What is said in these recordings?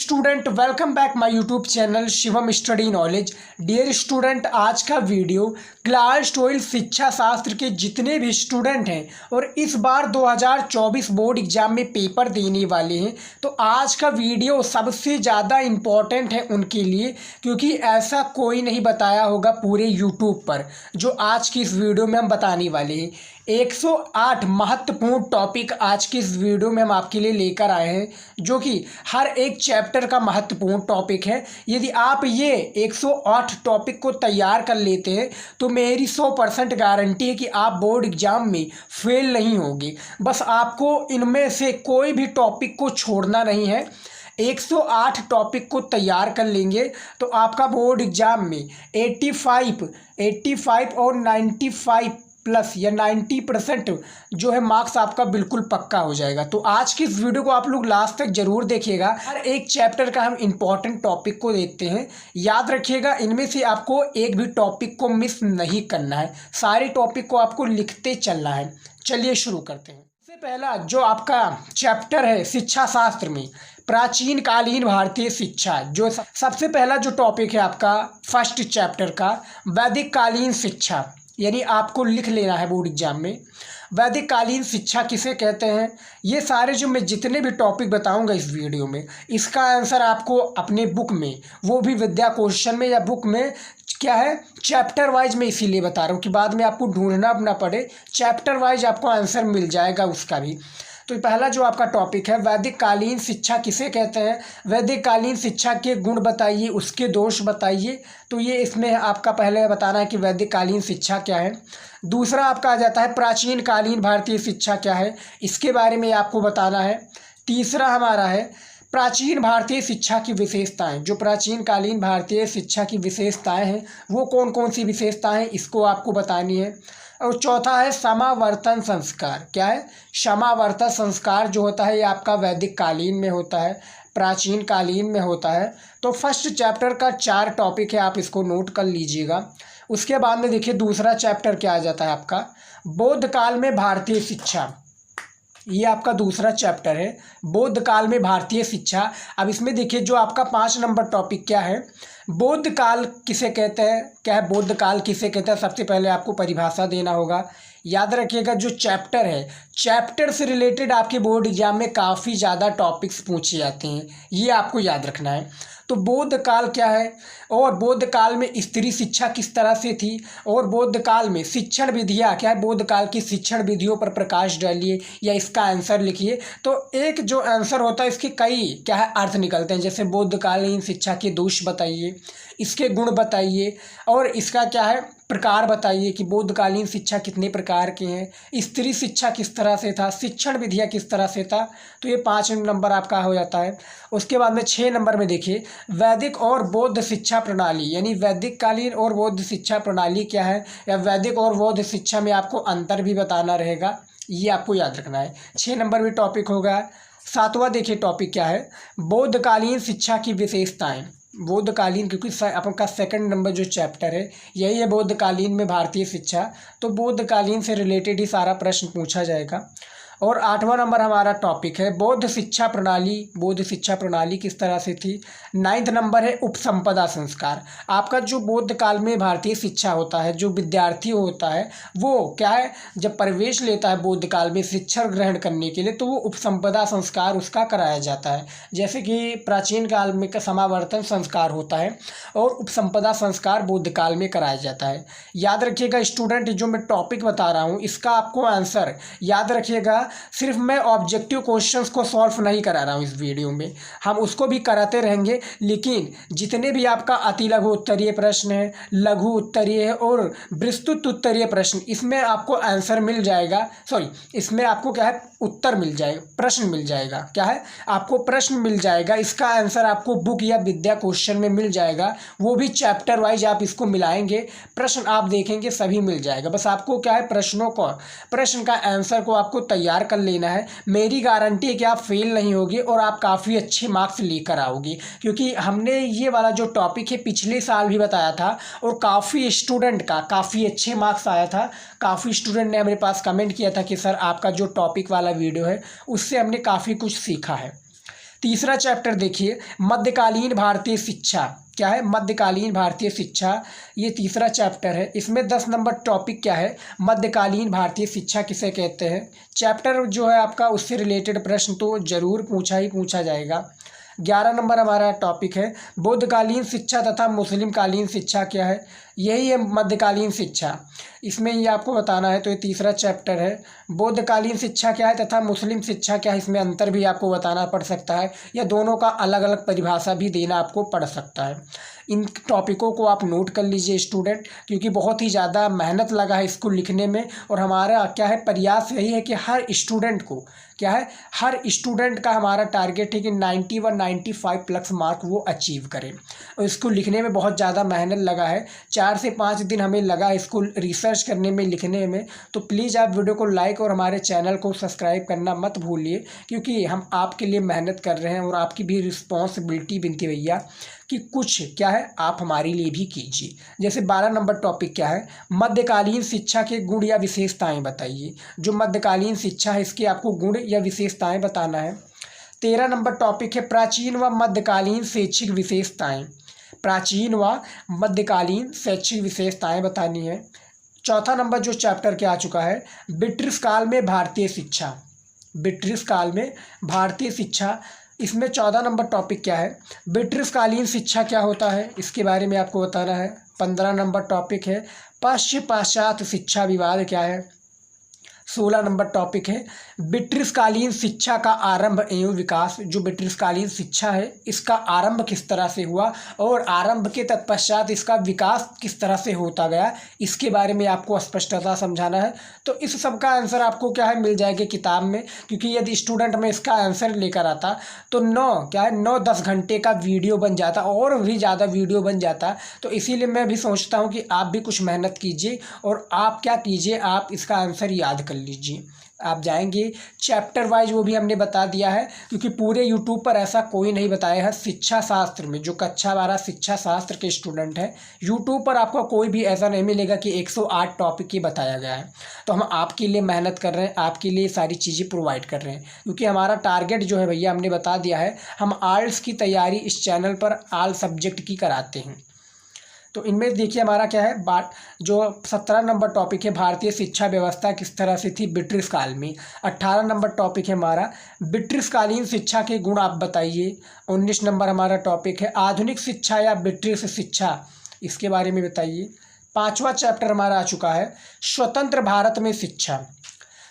Student, welcome back my YouTube channel Shivam study knowledge. Dear student, आज का video class 12 शिक्षा शास्त्र के जितने भी स्टूडेंट हैं और इस बार 2024 बोर्ड एग्जाम में पेपर देने वाले हैं, तो आज का वीडियो सबसे ज़्यादा इम्पॉर्टेंट है उनके लिए, क्योंकि ऐसा कोई नहीं बताया होगा पूरे यूट्यूब पर जो आज की इस वीडियो में हम बताने वाले हैं। 108 महत्वपूर्ण टॉपिक आज की इस वीडियो में हम आपके लिए लेकर आए हैं, जो कि हर एक चैप्टर का महत्वपूर्ण टॉपिक है। यदि आप ये 108 टॉपिक को तैयार कर लेते हैं तो मेरी 100% गारंटी है कि आप बोर्ड एग्जाम में फेल नहीं होंगे। बस आपको इनमें से कोई भी टॉपिक को छोड़ना नहीं है। 108 टॉपिक को तैयार कर लेंगे तो आपका बोर्ड एग्जाम में 85 और 95 प्लस या 90% जो है मार्क्स आपका बिल्कुल पक्का हो जाएगा। तो आज की इस वीडियो को आप लोग लास्ट तक जरूर देखिएगा। हर एक चैप्टर का हम इम्पॉर्टेंट टॉपिक को देखते हैं, याद रखिएगा। इनमें से आपको एक भी टॉपिक को मिस नहीं करना है, सारे टॉपिक को आपको लिखते चलना है। चलिए शुरू करते हैं। सबसे पहला जो आपका चैप्टर है शिक्षा शास्त्र में प्राचीन कालीन भारतीय शिक्षा, जो सबसे पहला जो टॉपिक है आपका फर्स्ट चैप्टर का वैदिक कालीन शिक्षा, यानी आपको लिख लेना है बोर्ड एग्जाम में वैदिक कालीन शिक्षा किसे कहते हैं। ये सारे जो मैं जितने भी टॉपिक बताऊंगा इस वीडियो में, इसका आंसर आपको अपने बुक में, वो भी विद्या क्वेश्चन में या बुक में क्या है चैप्टर वाइज में इसीलिए बता रहा हूँ कि बाद में आपको ढूंढना ना पड़े, चैप्टर वाइज आपको आंसर मिल जाएगा उसका भी। तो पहला जो आपका टॉपिक है वैदिक कालीन शिक्षा किसे कहते हैं, वैदिक कालीन शिक्षा के गुण बताइए, उसके दोष बताइए। तो ये इसमें आपका पहले बताना है कि वैदिक कालीन शिक्षा क्या है। दूसरा आपका आ जाता है प्राचीन कालीन भारतीय शिक्षा क्या है, इसके बारे में आपको बताना है। तीसरा हमारा है प्राचीन भारतीय शिक्षा की विशेषताएं, जो प्राचीन कालीन भारतीय शिक्षा की विशेषताएं हैं वो कौन कौन सी विशेषताएं हैं इसको आपको बतानी है। और चौथा है समावर्तन संस्कार, क्या है समावर्तन संस्कार जो होता है ये आपका वैदिक कालीन में होता है, प्राचीन कालीन में होता है। तो फर्स्ट चैप्टर का 4 टॉपिक है, आप इसको नोट कर लीजिएगा। उसके बाद में देखिए दूसरा चैप्टर क्या आ जाता है आपका बौद्ध काल में भारतीय शिक्षा, ये आपका दूसरा चैप्टर है बौद्ध काल में भारतीय शिक्षा। अब इसमें देखिए जो आपका 5 नंबर टॉपिक क्या है, बौद्ध काल किसे कहते हैं, क्या है बौद्ध काल किसे कहते हैं। सबसे पहले आपको परिभाषा देना होगा। याद रखिएगा जो चैप्टर है, चैप्टर से रिलेटेड आपके बोर्ड एग्जाम में काफ़ी ज़्यादा टॉपिक्स पूछे जाते हैं, ये आपको याद रखना है। तो बौद्ध काल क्या है और बौद्ध काल में स्त्री शिक्षा किस तरह से थी, और बौद्ध काल में शिक्षण विधियाँ क्या है, बौद्ध काल की शिक्षण विधियों पर प्रकाश डालिए या इसका आंसर लिखिए। तो एक जो आंसर होता है इसके कई क्या है अर्थ निकलते हैं, जैसे बौद्ध कालीन शिक्षा के दोष बताइए, इसके गुण बताइए, और इसका क्या है प्रकार बताइए कि बौद्ध कालीन शिक्षा कितने प्रकार के हैं, स्त्री शिक्षा किस तरह से था, शिक्षण विधियाँ किस तरह से था। तो ये 5 नंबर आपका हो जाता है। उसके बाद में 6 नंबर में देखिए वैदिक और बौद्ध शिक्षा प्रणाली, यानी वैदिक कालीन और बौद्ध शिक्षा प्रणाली क्या है, या वैदिक और बौद्ध शिक्षा में आपको अंतर भी बताना रहेगा, ये आपको याद रखना है। 6 नंबर भी टॉपिक होगा। 7वां देखिए टॉपिक क्या है बौद्ध कालीन शिक्षा की विशेषताएं, बौद्ध कालीन, क्योंकि आपका 2nd नंबर जो चैप्टर है यही है बौद्ध कालीन में भारतीय शिक्षा, तो बौद्ध कालीन से रिलेटेड ही सारा प्रश्न पूछा जाएगा। और 8वां नंबर हमारा टॉपिक है बौद्ध शिक्षा प्रणाली, बौद्ध शिक्षा प्रणाली किस तरह से थी। 9th नंबर है उपसंपदा संस्कार, आपका जो बौद्ध काल में भारतीय शिक्षा होता है, जो विद्यार्थी होता है वो क्या है जब प्रवेश लेता है बौद्ध काल में शिक्षा ग्रहण करने के लिए, तो वो उपसंपदा संस्कार उसका कराया जाता है। जैसे कि प्राचीन काल में का समावर्तन संस्कार होता है और उपसंपदा संस्कार बौद्ध काल में कराया जाता है। याद रखिएगा स्टूडेंट, जो मैं टॉपिक बता रहा हूँ इसका आपको आंसर याद रखिएगा। सिर्फ मैं ऑब्जेक्टिव क्वेश्चंस को सॉल्व नहीं करा रहा हूँ इस वीडियो में, हम उसको भी कराते रहेंगे, लेकिन जितने भी आपका अति लघु उत्तरीय प्रश्न है, लघु उत्तरीय है और विस्तृत उत्तरीय प्रश्न, इसमें आपको आंसर मिल जाएगा, सॉरी इसमें आपको क्या है उत्तर मिल जाएगा, प्रश्न मिल जाएगा, क्या है आपको प्रश्न मिल जाएगा, इसका आंसर आपको बुक या विद्या क्वेश्चन में मिल जाएगा, वो भी चैप्टर वाइज आप इसको मिलाएंगे, प्रश्न आप देखेंगे सभी मिल जाएगा। बस आपको क्या है प्रश्न का आंसर को आपको तैयार कर लेना है। मेरी गारंटी है कि आप फेल नहीं होगे और आप काफ़ी अच्छे मार्क्स लेकर आओगे, क्योंकि हमने ये वाला जो टॉपिक है पिछले साल भी बताया था और काफ़ी स्टूडेंट का काफ़ी अच्छे मार्क्स आया था। काफ़ी स्टूडेंट ने मेरे पास कमेंट किया था कि सर आपका जो टॉपिक वाला वीडियो है उससे हमने काफ़ी कुछ सीखा है। तीसरा चैप्टर देखिए, मध्यकालीन भारतीय शिक्षा। क्या है? मध्यकालीन भारतीय शिक्षा, ये तीसरा चैप्टर है। इसमें 10 नंबर टॉपिक क्या है? मध्यकालीन भारतीय शिक्षा किसे कहते हैं। चैप्टर जो है आपका, उससे रिलेटेड प्रश्न तो जरूर पूछा ही पूछा जाएगा। 11 नंबर हमारा टॉपिक है बौद्धकालीन शिक्षा तथा मुस्लिम कालीन शिक्षा क्या है। यही है मध्यकालीन शिक्षा, इसमें ये आपको बताना है। तो ये तीसरा चैप्टर है। बौद्धकालीन शिक्षा क्या है तथा मुस्लिम शिक्षा क्या है, इसमें अंतर भी आपको बताना पड़ सकता है, या दोनों का अलग अलग परिभाषा भी देना आपको पड़ सकता है। इन टॉपिकों को आप नोट कर लीजिए स्टूडेंट, क्योंकि बहुत ही ज़्यादा मेहनत लगा है इसको लिखने में। और हमारा क्या है, प्रयास यही है कि हर स्टूडेंट को क्या है, हर स्टूडेंट का हमारा टारगेट है कि 91 95 प्लस मार्क वो अचीव करें। और इसको लिखने में बहुत ज़्यादा मेहनत लगा है, 4 से 5 दिन हमें लगा इसको रिसर्च करने में, लिखने में। तो प्लीज़ आप वीडियो को लाइक और हमारे चैनल को सब्सक्राइब करना मत भूलिए, क्योंकि हम आपके लिए मेहनत कर रहे हैं और आपकी भी रिस्पॉन्सिबिलिटी बनती भैया कि कुछ क्या है आप हमारे लिए भी कीजिए। जैसे 12 नंबर टॉपिक क्या है, मध्यकालीन शिक्षा के गुण या विशेषताएं बताइए। जो मध्यकालीन शिक्षा है इसके आपको गुण या विशेषताएं बताना है। 13 नंबर टॉपिक है प्राचीन व मध्यकालीन शैक्षिक विशेषताएं। प्राचीन व मध्यकालीन शैक्षिक विशेषताएं बतानी है। चौथा नंबर जो चैप्टर क्या आ चुका है, ब्रिटिश काल में भारतीय शिक्षा। ब्रिटिश काल में भारतीय शिक्षा, इसमें 14 नंबर टॉपिक क्या है, ब्रिटिश कालीन शिक्षा क्या होता है, इसके बारे में आपको बताना है। 15 नंबर टॉपिक है पाश्चात्य शिक्षा विवाद क्या है। 16 नंबर टॉपिक है ब्रिटिश कालीन शिक्षा का आरंभ एवं विकास। जो ब्रिटिश कालीन शिक्षा है इसका आरंभ किस तरह से हुआ और आरंभ के तत्पश्चात इसका विकास किस तरह से होता गया, इसके बारे में आपको स्पष्टता समझाना है। तो इस सब का आंसर आपको क्या है, मिल जाएगा किताब में, क्योंकि यदि स्टूडेंट में इसका आंसर लेकर आता तो 9-10 घंटे का वीडियो बन जाता और भी ज़्यादा वीडियो बन जाता। तो इसीलिए मैं भी सोचता हूँ कि आप भी कुछ मेहनत कीजिए और आप क्या कीजिए, आप इसका आंसर याद कर लीजिए। आप जाएंगे चैप्टर वाइज, वो भी हमने बता दिया है, क्योंकि पूरे यूट्यूब पर ऐसा कोई नहीं बताया है। शिक्षा शास्त्र में जो कक्षा 12 शिक्षा शास्त्र के स्टूडेंट हैं, यूट्यूब पर आपको कोई भी ऐसा नहीं मिलेगा कि 108 टॉपिक ही बताया गया है। तो हम आपके लिए मेहनत कर रहे हैं, आपके लिए सारी चीज़ें प्रोवाइड कर रहे हैं, क्योंकि हमारा टारगेट जो है भैया हमने बता दिया है, हम आर्ट्स की तैयारी इस चैनल पर ऑल सब्जेक्ट की कराते हैं। तो इनमें देखिए हमारा क्या है, जो 17 नंबर टॉपिक है भारतीय शिक्षा व्यवस्था किस तरह से थी ब्रिटिश काल में। 18 नंबर टॉपिक है हमारा ब्रिटिश कालीन शिक्षा के गुण आप बताइए। 19 नंबर हमारा टॉपिक है आधुनिक शिक्षा या ब्रिटिश शिक्षा, इसके बारे में बताइए। 5वां चैप्टर हमारा आ चुका है स्वतंत्र भारत में शिक्षा,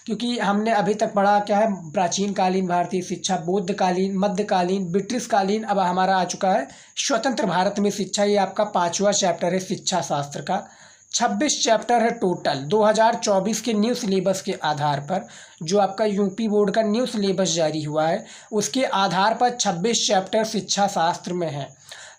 क्योंकि हमने अभी तक पढ़ा क्या है, प्राचीन कालीन भारतीय शिक्षा, बौद्धकालीन, मध्यकालीन, ब्रिटिश कालीन। अब हमारा आ चुका है स्वतंत्र भारत में शिक्षा। ये आपका 5वां चैप्टर है शिक्षा शास्त्र का। 26 चैप्टर है टोटल 2024 के न्यू सिलेबस के आधार पर। जो आपका यूपी बोर्ड का न्यू सिलेबस जारी हुआ है उसके आधार पर 26 चैप्टर शिक्षा शास्त्र में है।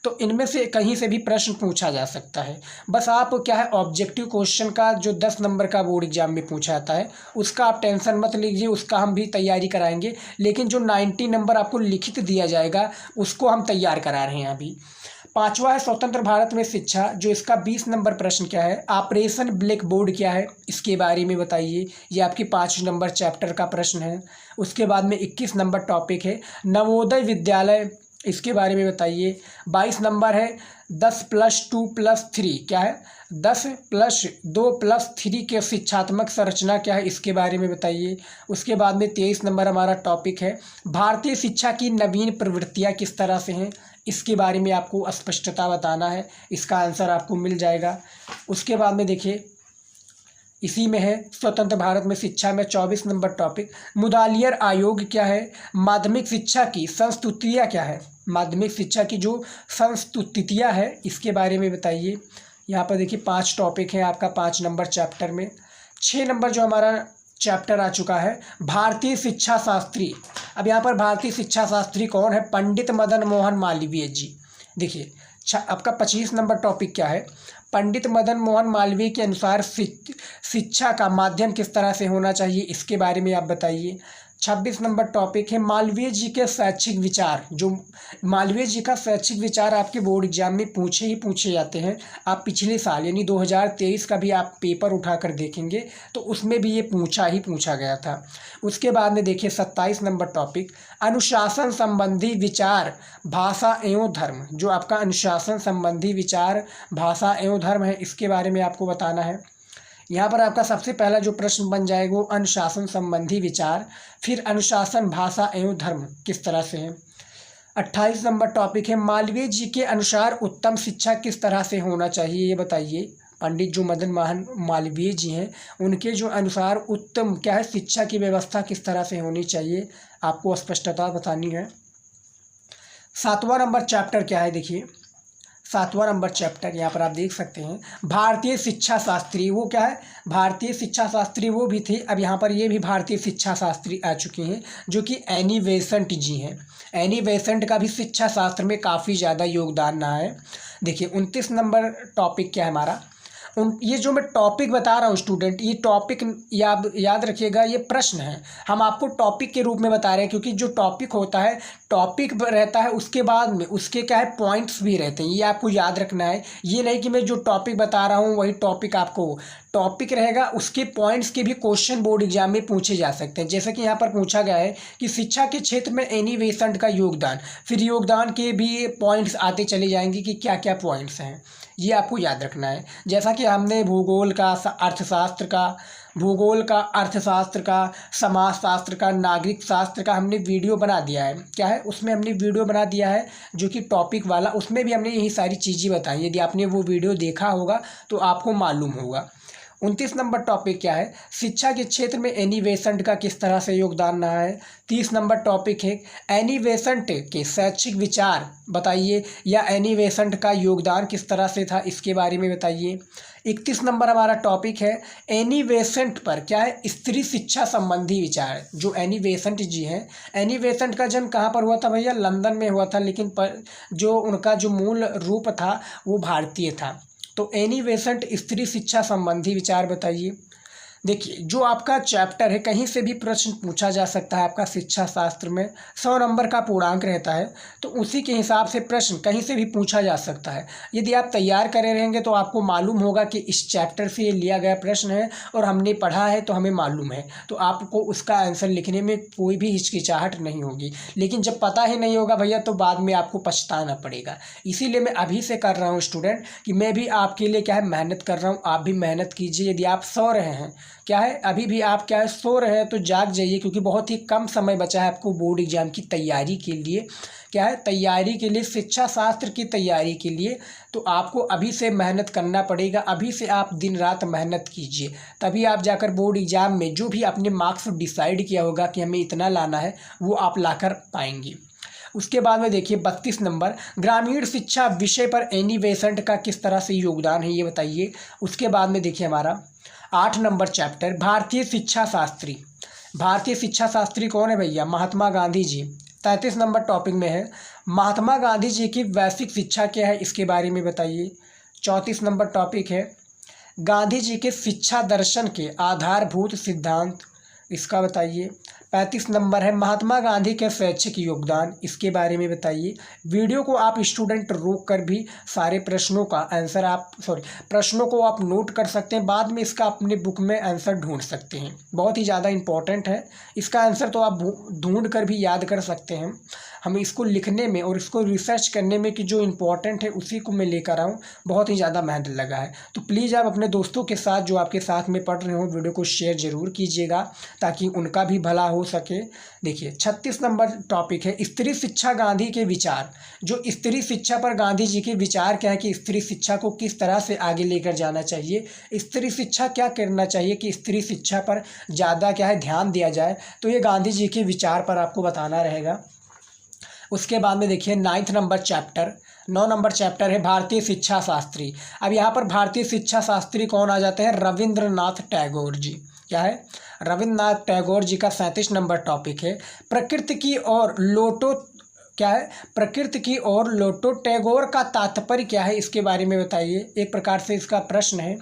तो इनमें से कहीं से भी प्रश्न पूछा जा सकता है। बस आप क्या है, ऑब्जेक्टिव क्वेश्चन का जो 10 नंबर का बोर्ड एग्जाम में पूछा जाता है उसका आप टेंशन मत लीजिए, उसका हम भी तैयारी कराएंगे। लेकिन जो 90 नंबर आपको लिखित दिया जाएगा उसको हम तैयार करा रहे हैं अभी। 5वां है स्वतंत्र भारत में शिक्षा, जो इसका 20 नंबर प्रश्न क्या है, ऑपरेशन ब्लैक बोर्ड क्या है, इसके बारे में बताइए। ये आपकी 5 नंबर चैप्टर का प्रश्न है। उसके बाद में 21 नंबर टॉपिक है नवोदय विद्यालय, इसके बारे में बताइए। 22 नंबर है 10+2+3 क्या है, 10+2+3 के शिक्षात्मक संरचना क्या है, इसके बारे में बताइए। उसके बाद में 23 नंबर हमारा टॉपिक है भारतीय शिक्षा की नवीन प्रवृत्तियाँ किस तरह से हैं, इसके बारे में आपको स्पष्टता बताना है। इसका आंसर आपको मिल जाएगा। उसके बाद में देखिए इसी में है स्वतंत्र भारत में शिक्षा में 24 नंबर टॉपिक मुदालियर आयोग क्या है, माध्यमिक शिक्षा की संस्तुतियाँ क्या है, माध्यमिक शिक्षा की जो संस्तुतियाँ है इसके बारे में बताइए। यहाँ पर देखिए 5 टॉपिक हैं आपका 5 नंबर चैप्टर में। 6 नंबर जो हमारा चैप्टर आ चुका है भारतीय शिक्षा शास्त्री। अब यहाँ पर भारतीय शिक्षा शास्त्री कौन है, पंडित मदन मोहन मालवीय जी। देखिए आपका 25 नंबर टॉपिक क्या है, पंडित मदन मोहन मालवीय के अनुसार शिक्षा का माध्यम किस तरह से होना चाहिए, इसके बारे में आप बताइए। 26 नंबर टॉपिक है मालवीय जी के शैक्षिक विचार। जो मालवीय जी का शैक्षिक विचार आपके बोर्ड एग्जाम में पूछे ही पूछे जाते हैं। आप पिछले साल यानी 2023 का भी आप पेपर उठाकर देखेंगे तो उसमें भी ये पूछा ही पूछा गया था। उसके बाद में देखिए 27 नंबर टॉपिक अनुशासन संबंधी विचार भाषा एवं धर्म। जो आपका अनुशासन संबंधी विचार भाषा एवं धर्म है, इसके बारे में आपको बताना है। यहाँ पर आपका सबसे पहला जो प्रश्न बन जाएगा वो अनुशासन संबंधी विचार, फिर अनुशासन भाषा एवं धर्म किस तरह से है। 28 नंबर टॉपिक है मालवीय जी के अनुसार उत्तम शिक्षा किस तरह से होना चाहिए, ये बताइए। पंडित जो मदन मोहन मालवीय जी हैं उनके जो अनुसार उत्तम क्या है शिक्षा की व्यवस्था किस तरह से होनी चाहिए, आपको स्पष्टता बतानी है। 7वां नंबर चैप्टर क्या है, देखिए 7वां नंबर चैप्टर यहाँ पर आप देख सकते हैं भारतीय शिक्षा शास्त्री। वो क्या है, भारतीय शिक्षा शास्त्री वो भी थे, अब यहाँ पर ये भी भारतीय शिक्षा शास्त्री आ चुके हैं जो कि एनी बेसेंट जी हैं। एनी बेसेंट का भी शिक्षा शास्त्र में काफ़ी ज़्यादा योगदान रहा है। देखिए 29 नंबर टॉपिक क्या है हमारा, ये जो मैं टॉपिक बता रहा हूँ स्टूडेंट, ये टॉपिक याद रखिएगा, ये प्रश्न है। हम आपको टॉपिक के रूप में बता रहे हैं क्योंकि जो टॉपिक होता है टॉपिक रहता है, उसके बाद में उसके क्या है पॉइंट्स भी रहते हैं, ये आपको याद रखना है। ये नहीं कि मैं जो टॉपिक बता रहा हूँ वही टॉपिक आपको टॉपिक रहेगा, उसके पॉइंट्स के भी क्वेश्चन बोर्ड एग्जाम में पूछे जा सकते हैं। जैसे कि यहाँ पर पूछा गया है कि शिक्षा के क्षेत्र में एनी बेसेंट का योगदान, फिर योगदान के भी पॉइंट्स आते चले जाएंगे कि क्या क्या पॉइंट्स हैं, ये आपको याद रखना है। जैसा कि हमने भूगोल का, अर्थशास्त्र का, समाजशास्त्र का, नागरिक शास्त्र का हमने वीडियो बना दिया है। क्या है उसमें हमने वीडियो बना दिया है जो कि टॉपिक वाला, उसमें भी हमने यही सारी चीज़ें बताई। यदि आपने वो वीडियो देखा होगा तो आपको मालूम होगा। 29 नंबर टॉपिक क्या है, शिक्षा के क्षेत्र में एनी बेसेंट का किस तरह से योगदान रहा है। 30 नंबर टॉपिक है एनी बेसेंट के शैक्षिक विचार बताइए, या एनी बेसेंट का योगदान किस तरह से था, इसके बारे में बताइए। 31 नंबर हमारा टॉपिक है एनी बेसेंट पर क्या है स्त्री शिक्षा संबंधी विचार। जो एनी बेसेंट जी हैं, एनी बेसेंट का जन्म कहाँ पर हुआ था भैया, लंदन में हुआ था, लेकिन जो उनका जो मूल रूप था वो भारतीय था। तो एनी बेसेंट स्त्री शिक्षा संबंधी विचार बताइए। देखिए जो आपका चैप्टर है कहीं से भी प्रश्न पूछा जा सकता है। आपका शिक्षा शास्त्र में 100 नंबर का पूर्णांक रहता है, तो उसी के हिसाब से प्रश्न कहीं से भी पूछा जा सकता है। यदि आप तैयार करे रहेंगे तो आपको मालूम होगा कि इस चैप्टर से ये लिया गया प्रश्न है और हमने पढ़ा है तो हमें मालूम है, तो आपको उसका आंसर लिखने में कोई भी हिचकिचाहट नहीं होगी। लेकिन जब पता ही नहीं होगा भैया तो बाद में आपको पछताना पड़ेगा। इसीलिए मैं अभी से कर रहा हूँ स्टूडेंट कि मैं भी आपके लिए क्या है मेहनत कर रहा हूँ, आप भी मेहनत कीजिए। यदि आप सो रहे हैं क्या है अभी भी आप क्या है सो रहे हैं तो जाग जाइए, क्योंकि बहुत ही कम समय बचा है आपको बोर्ड एग्जाम की तैयारी के लिए। क्या है तैयारी के लिए, शिक्षा शास्त्र की तैयारी के लिए तो आपको अभी से मेहनत करना पड़ेगा। अभी से आप दिन रात मेहनत कीजिए, तभी आप जाकर बोर्ड एग्जाम में जो भी आपने मार्क्स डिसाइड किया होगा कि हमें इतना लाना है वो आप लाकर पाएंगे। उसके बाद में देखिए 32 नंबर ग्रामीण शिक्षा विषय पर एनी बेसेंट का किस तरह से योगदान है, ये बताइए। उसके बाद में देखिए हमारा 8 नंबर चैप्टर भारतीय शिक्षा शास्त्री। भारतीय शिक्षा शास्त्री कौन है भैया, महात्मा गांधी जी। 33 नंबर टॉपिक में है महात्मा गांधी जी की वैश्विक शिक्षा क्या है, इसके बारे में बताइए। 34 नंबर टॉपिक है गांधी जी के शिक्षा दर्शन के आधारभूत सिद्धांत, इसका बताइए। 35 नंबर है महात्मा गांधी के शैक्षिक योगदान, इसके बारे में बताइए। वीडियो को आप स्टूडेंट रोक कर भी सारे प्रश्नों का आंसर प्रश्नों को आप नोट कर सकते हैं, बाद में इसका अपने बुक में आंसर ढूंढ सकते हैं। बहुत ही ज़्यादा इंपॉर्टेंट है, इसका आंसर तो आप ढूंढ कर भी याद कर सकते हैं। हम इसको लिखने में और इसको रिसर्च करने में कि जो इम्पोर्टेंट है उसी को मैं लेकर आऊँ, बहुत ही ज़्यादा मेहनत लगा है। तो प्लीज़ आप अपने दोस्तों के साथ जो आपके साथ में पढ़ रहे हो वीडियो को शेयर ज़रूर कीजिएगा ताकि उनका भी भला हो सके। देखिए 36 नंबर टॉपिक है स्त्री शिक्षा गांधी के विचार। जो स्त्री शिक्षा पर गांधी जी के विचार क्या है कि स्त्री शिक्षा को किस तरह से आगे लेकर जाना चाहिए, स्त्री शिक्षा क्या करना चाहिए कि स्त्री शिक्षा पर ज़्यादा क्या है ध्यान दिया जाए, तो ये गांधी जी के विचार पर आपको बताना रहेगा। उसके बाद में देखिए 9 नंबर चैप्टर है भारतीय शिक्षा शास्त्री। अब यहाँ पर भारतीय शिक्षा शास्त्री कौन आ जाते हैं, रविंद्रनाथ टैगोर जी। क्या है, रविंद्रनाथ टैगोर जी का 37 नंबर टॉपिक है प्रकृति की ओर लौटो। क्या है, प्रकृति की ओर लौटो टैगोर का तात्पर्य क्या है, इसके बारे में बताइए। एक प्रकार से इसका प्रश्न है।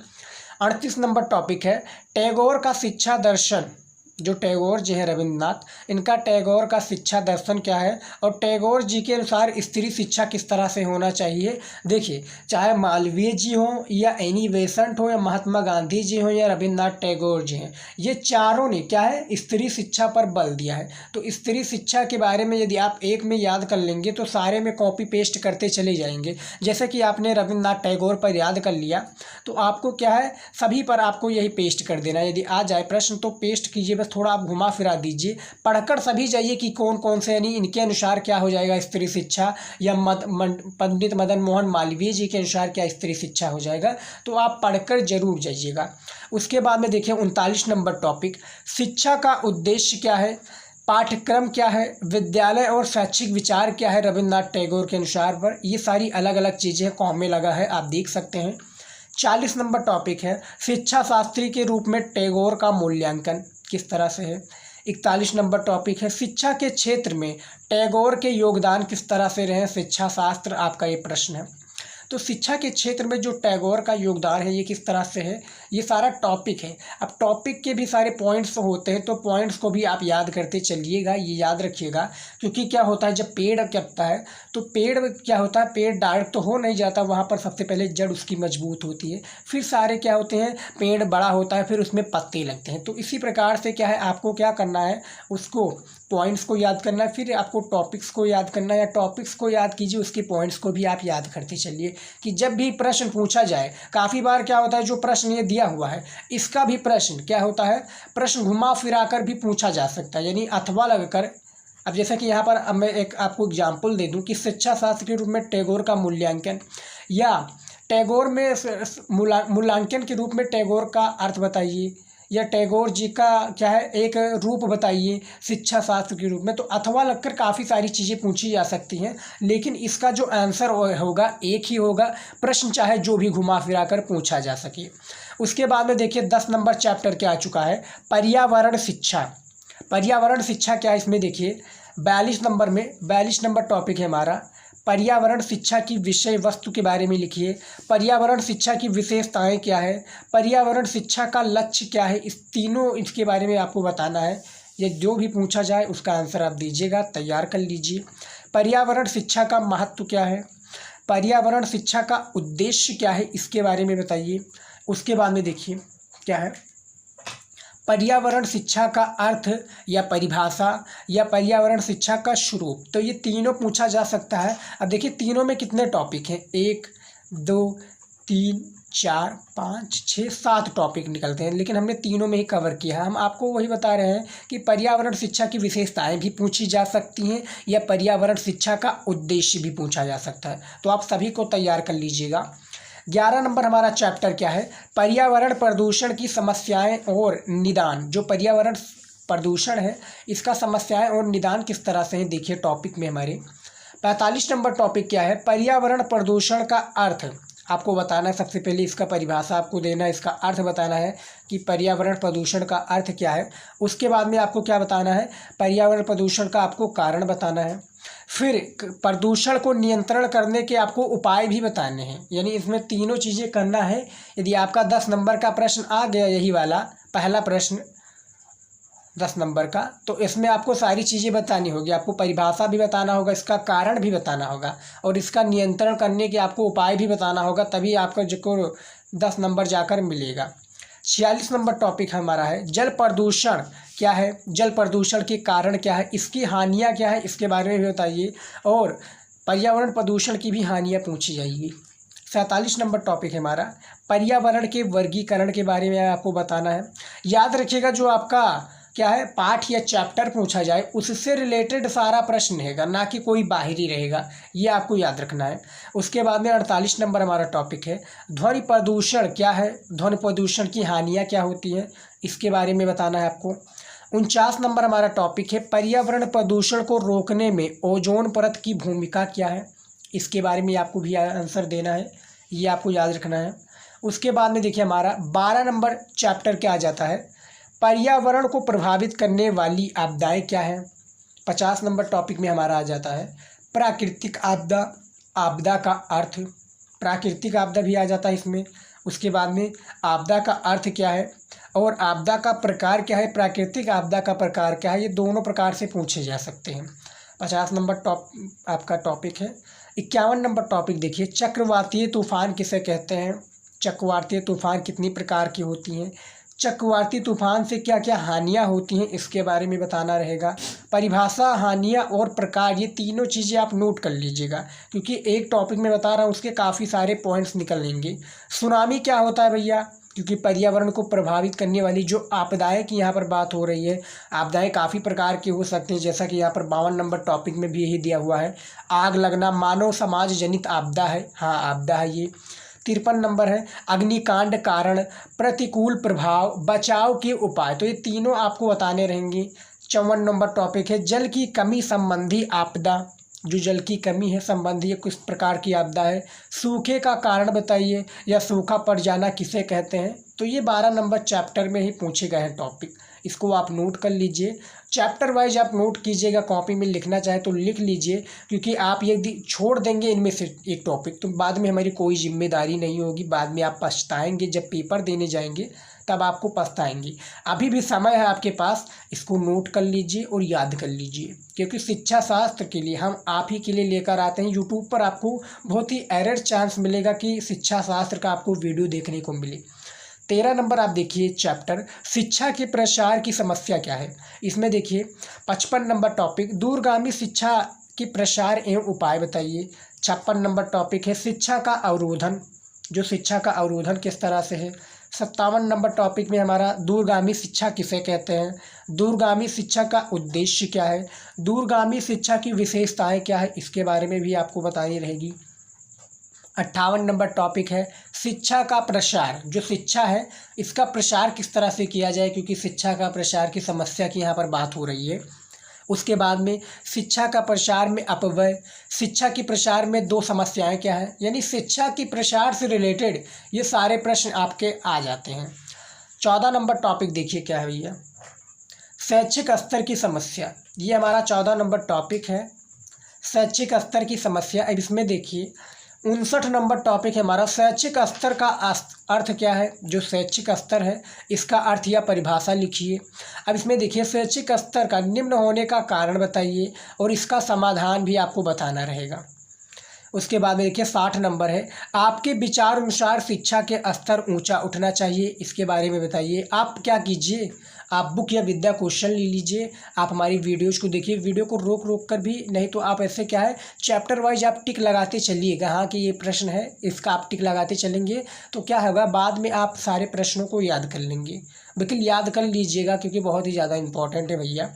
38 नंबर टॉपिक है टैगोर का शिक्षा दर्शन जो टैगोर जी हैं रविंद्रनाथ, इनका टैगोर का शिक्षा दर्शन क्या है और टैगोर जी के अनुसार स्त्री शिक्षा किस तरह से होना चाहिए। देखिए, चाहे मालवीय जी हों या एनी बेसेंट हो या महात्मा गांधी जी हों या रविंद्रनाथ टैगोर जी हैं, ये चारों ने क्या है स्त्री शिक्षा पर बल दिया है। तो स्त्री शिक्षा के बारे में यदि आप एक में याद कर लेंगे तो सारे में कॉपी पेस्ट करते चले जाएंगे। जैसे कि आपने रविंद्रनाथ टैगोर पर याद कर लिया तो आपको क्या है सभी पर आपको यही पेस्ट कर देना है। यदि आ जाए प्रश्न तो पेस्ट कीजिए, बस थोड़ा आप घुमा फिरा दीजिए, पढ़कर सभी जाइए कि कौन कौन से यानी इनके अनुसार क्या हो जाएगा स्त्री शिक्षा, या पंडित मदन मोहन मालवीय जी के अनुसार क्या स्त्री शिक्षा हो जाएगा। तो आप पढ़कर जरूर जाइएगा। उसके बाद में देखिए 39 नंबर टॉपिक, शिक्षा का उद्देश्य क्या है, पाठ्यक्रम क्या है, विद्यालय और शैक्षिक विचार क्या है रविंद्रनाथ टैगोर के अनुसार पर, ये सारी अलग अलग चीज़ें कॉम में लगा है, आप देख सकते हैं। 40 नंबर टॉपिक है शिक्षा शास्त्री के रूप में टैगोर का मूल्यांकन किस तरह से है। 41 नंबर टॉपिक है शिक्षा के क्षेत्र में टैगोर के योगदान किस तरह से रहे, शिक्षा शास्त्र आपका ये प्रश्न है। तो शिक्षा के क्षेत्र में जो टैगोर का योगदान है ये किस तरह से है, ये सारा टॉपिक है। अब टॉपिक के भी सारे पॉइंट्स होते हैं तो पॉइंट्स को भी आप याद करते चलिएगा, ये याद रखिएगा। क्योंकि क्या होता है जब पेड़ कटता है तो पेड़ क्या होता है, पेड़ डायरेक्ट तो हो नहीं जाता, वहाँ पर सबसे पहले जड़ उसकी मजबूत होती है, फिर सारे क्या होते हैं पेड़ बड़ा होता है, फिर उसमें पत्ते लगते हैं। तो इसी प्रकार से क्या है आपको क्या करना है, उसको पॉइंट्स को याद करना है, फिर आपको टॉपिक्स को याद करना है, या टॉपिक्स को याद कीजिए उसके पॉइंट्स को भी आप याद करते चलिए कि जब भी प्रश्न पूछा जाए, काफ़ी बार क्या होता है जो प्रश्न ये दिया हुआ है इसका भी प्रश्न क्या होता है, प्रश्न घुमा फिरा कर भी पूछा जा सकता है, यानी अथवा लगकर। अब जैसा कि यहाँ पर अब मैं एक आपको एग्जाम्पल दे दूँ कि शिक्षा शास्त्र के रूप में टैगोर का मूल्यांकन, या टैगोर में मूल्यांकन के रूप में टैगोर का अर्थ बताइए, या टैगोर जी का क्या है एक रूप बताइए शिक्षा शास्त्र के रूप में। तो अथवा लगकर काफ़ी सारी चीज़ें पूछी जा सकती हैं, लेकिन इसका जो आंसर होगा एक ही होगा, प्रश्न चाहे जो भी घुमा फिरा कर पूछा जा सके। उसके बाद में देखिए 10 नंबर चैप्टर क्या आ चुका है, पर्यावरण शिक्षा। पर्यावरण शिक्षा क्या है इसमें देखिए 42 नंबर टॉपिक है हमारा, पर्यावरण शिक्षा की विषय वस्तु के बारे में लिखिए, पर्यावरण शिक्षा की विशेषताएं क्या है, पर्यावरण शिक्षा का लक्ष्य क्या है, इस तीनों इसके बारे में आपको बताना है। ये जो भी पूछा जाए उसका आंसर आप दीजिएगा, तैयार कर लीजिए। पर्यावरण शिक्षा का महत्व क्या है, पर्यावरण शिक्षा का उद्देश्य क्या है, इसके बारे में बताइए। उसके बाद में देखिए क्या है, पर्यावरण शिक्षा का अर्थ या परिभाषा, या पर्यावरण शिक्षा का स्वरूप। तो ये तीनों पूछा जा सकता है। अब देखिए तीनों में कितने टॉपिक हैं, 1 2 3 4 5 6 7 टॉपिक निकलते हैं, लेकिन हमने तीनों में ही कवर किया है। हम आपको वही बता रहे हैं कि पर्यावरण शिक्षा की विशेषताएं भी पूछी जा सकती हैं, या पर्यावरण शिक्षा का उद्देश्य भी पूछा जा सकता है। तो आप सभी को तैयार कर लीजिएगा। 11 नंबर हमारा चैप्टर क्या है, पर्यावरण प्रदूषण की समस्याएं और निदान। जो पर्यावरण प्रदूषण है इसका समस्याएं और निदान किस तरह से है, देखिए टॉपिक में हमारे 45 नंबर टॉपिक क्या है, पर्यावरण प्रदूषण का अर्थ आपको बताना है। सबसे पहले इसका परिभाषा आपको देना है, इसका अर्थ बताना है कि पर्यावरण प्रदूषण का अर्थ क्या है। उसके बाद में आपको क्या बताना है, पर्यावरण प्रदूषण का आपको कारण बताना है। फिर प्रदूषण को नियंत्रण करने के आपको उपाय भी बताने हैं, यानी इसमें तीनों चीज़ें करना है। यदि आपका 10 नंबर का प्रश्न आ गया, यही वाला पहला प्रश्न 10 नंबर का, तो इसमें आपको सारी चीज़ें बतानी होगी। आपको परिभाषा भी बताना होगा, इसका कारण भी बताना होगा, और इसका नियंत्रण करने के आपको उपाय भी बताना होगा, तभी आपका जो 10 नंबर जाकर मिलेगा। 46 नंबर टॉपिक हमारा है जल प्रदूषण क्या है, जल प्रदूषण के कारण क्या है, इसकी हानियाँ क्या है, इसके बारे में भी बताइए, और पर्यावरण प्रदूषण की भी हानियाँ पूछी जाएगी। 47 नंबर टॉपिक है हमारा पर्यावरण के वर्गीकरण के बारे में आपको बताना है। याद रखिएगा जो आपका क्या है पाठ या चैप्टर पूछा जाए उससे रिलेटेड सारा प्रश्न रहेगा, ना कि कोई बाहरी रहेगा, ये आपको याद रखना है। उसके बाद में 48 नंबर हमारा टॉपिक है ध्वनि प्रदूषण क्या है, ध्वनि प्रदूषण की हानियाँ क्या होती हैं, इसके बारे में बताना है आपको। 49 नंबर हमारा टॉपिक है पर्यावरण प्रदूषण को रोकने में ओजोन परत की भूमिका क्या है, इसके बारे में आपको भी आंसर देना है, ये आपको याद रखना है। उसके बाद में देखिए हमारा 12 नंबर चैप्टर क्या आ जाता है, पर्यावरण को प्रभावित करने वाली आपदाएं क्या हैं। 50 नंबर टॉपिक में हमारा आ जाता है प्राकृतिक आपदा, आपदा का अर्थ, प्राकृतिक आपदा भी आ जाता है इसमें। उसके बाद में आपदा का अर्थ क्या है, और आपदा का प्रकार क्या है, प्राकृतिक आपदा का प्रकार क्या है, ये दोनों प्रकार से पूछे जा सकते हैं। 50 नंबर आपका टॉपिक है। 51 नंबर टॉपिक देखिए, चक्रवातीय तूफान किसे कहते हैं। चक्रवातीय तूफान कितनी प्रकार की होती हैं, चक्रवाती तूफान से क्या क्या हानियां होती हैं, इसके बारे में बताना रहेगा। परिभाषा, हानियां और प्रकार, ये तीनों चीज़ें आप नोट कर लीजिएगा, क्योंकि एक टॉपिक में बता रहा हूँ उसके काफ़ी सारे पॉइंट्स निकल लेंगे। सुनामी क्या होता है भैया, क्योंकि पर्यावरण को प्रभावित करने वाली जो आपदाएं की यहाँ पर बात हो रही है, आपदाएं काफ़ी प्रकार की हो सकती हैं, जैसा कि यहाँ पर 52 नंबर टॉपिक में भी यही दिया हुआ है। आग लगना मानव समाज जनित आपदा है, हाँ आपदा है ये। 53 नंबर है अग्निकांड कारण प्रतिकूल प्रभाव बचाव के उपाय, तो ये तीनों आपको बताने रहेंगे। 54 नंबर टॉपिक है जल की कमी संबंधी आपदा, जो जल की कमी है संबंधी ये किस प्रकार की आपदा है। सूखे का कारण बताइए, या सूखा पड़ जाना किसे कहते हैं। तो ये 12 नंबर चैप्टर में ही पूछे गए हैं टॉपिक, इसको आप नोट कर लीजिए। चैप्टर वाइज आप नोट कीजिएगा, कॉपी में लिखना चाहे तो लिख लीजिए, क्योंकि आप यदि छोड़ देंगे इनमें से एक टॉपिक तो बाद में हमारी कोई जिम्मेदारी नहीं होगी, बाद में आप पछताएंगे, जब पेपर देने जाएंगे तब आपको पछताएंगे। अभी भी समय है आपके पास, इसको नोट कर लीजिए और याद कर लीजिए, क्योंकि शिक्षा शास्त्र के लिए हम आप ही के लिए लेकर आते हैं। यूट्यूब पर आपको बहुत ही एरर चांस मिलेगा कि शिक्षा शास्त्र का आपको वीडियो देखने को मिले। 13 नंबर आप देखिए चैप्टर शिक्षा के प्रसार की समस्या क्या है। इसमें देखिए 55 नंबर टॉपिक दूरगामी शिक्षा के प्रसार एवं उपाय बताइए। 56 नंबर टॉपिक है शिक्षा का अवरोधन, जो शिक्षा का अवरोधन किस तरह से है। 57 नंबर टॉपिक में हमारा दूरगामी शिक्षा किसे कहते हैं, दूरगामी शिक्षा का उद्देश्य क्या है, दूरगामी शिक्षा की विशेषताएं क्या है, इसके बारे में भी आपको बतानी रहेगी। 58 नंबर टॉपिक है शिक्षा का प्रसार, जो शिक्षा है इसका प्रसार किस तरह से किया जाए, क्योंकि शिक्षा का प्रसार की समस्या की यहाँ पर बात हो रही है। उसके बाद में शिक्षा का प्रसार में अपव्यय, शिक्षा की प्रसार में दो समस्याएं क्या है, यानी शिक्षा की प्रसार से रिलेटेड ये सारे प्रश्न आपके आ जाते हैं। 14 नंबर टॉपिक देखिए क्या है भैया, शैक्षिक स्तर की समस्या, ये हमारा 14 नंबर टॉपिक है, शैक्षिक स्तर की समस्या। अब इसमें देखिए 59 नंबर टॉपिक है हमारा शैक्षिक स्तर का अर्थ क्या है, जो शैक्षिक स्तर है इसका अर्थ या परिभाषा लिखिए। अब इसमें देखिए शैक्षिक स्तर का निम्न होने का कारण बताइए और इसका समाधान भी आपको बताना रहेगा। उसके बाद में देखिए 60 नंबर है आपके विचार अनुसार शिक्षा के स्तर ऊंचा उठना चाहिए, इसके बारे में बताइए। आप क्या कीजिए, आप बुक या विद्या क्वेश्चन ले लीजिए, आप हमारी वीडियोज़ को देखिए, वीडियो को रोक रोक कर भी, नहीं तो आप ऐसे क्या है चैप्टर वाइज आप टिक लगाते चलिएगा, हाँ कि ये प्रश्न है इसका आप टिक लगाते चलेंगे तो क्या होगा बाद में आप सारे प्रश्नों को याद कर लेंगे। बिल्कुल याद कर लीजिएगा, क्योंकि बहुत ही ज़्यादा इंपॉर्टेंट है भैया।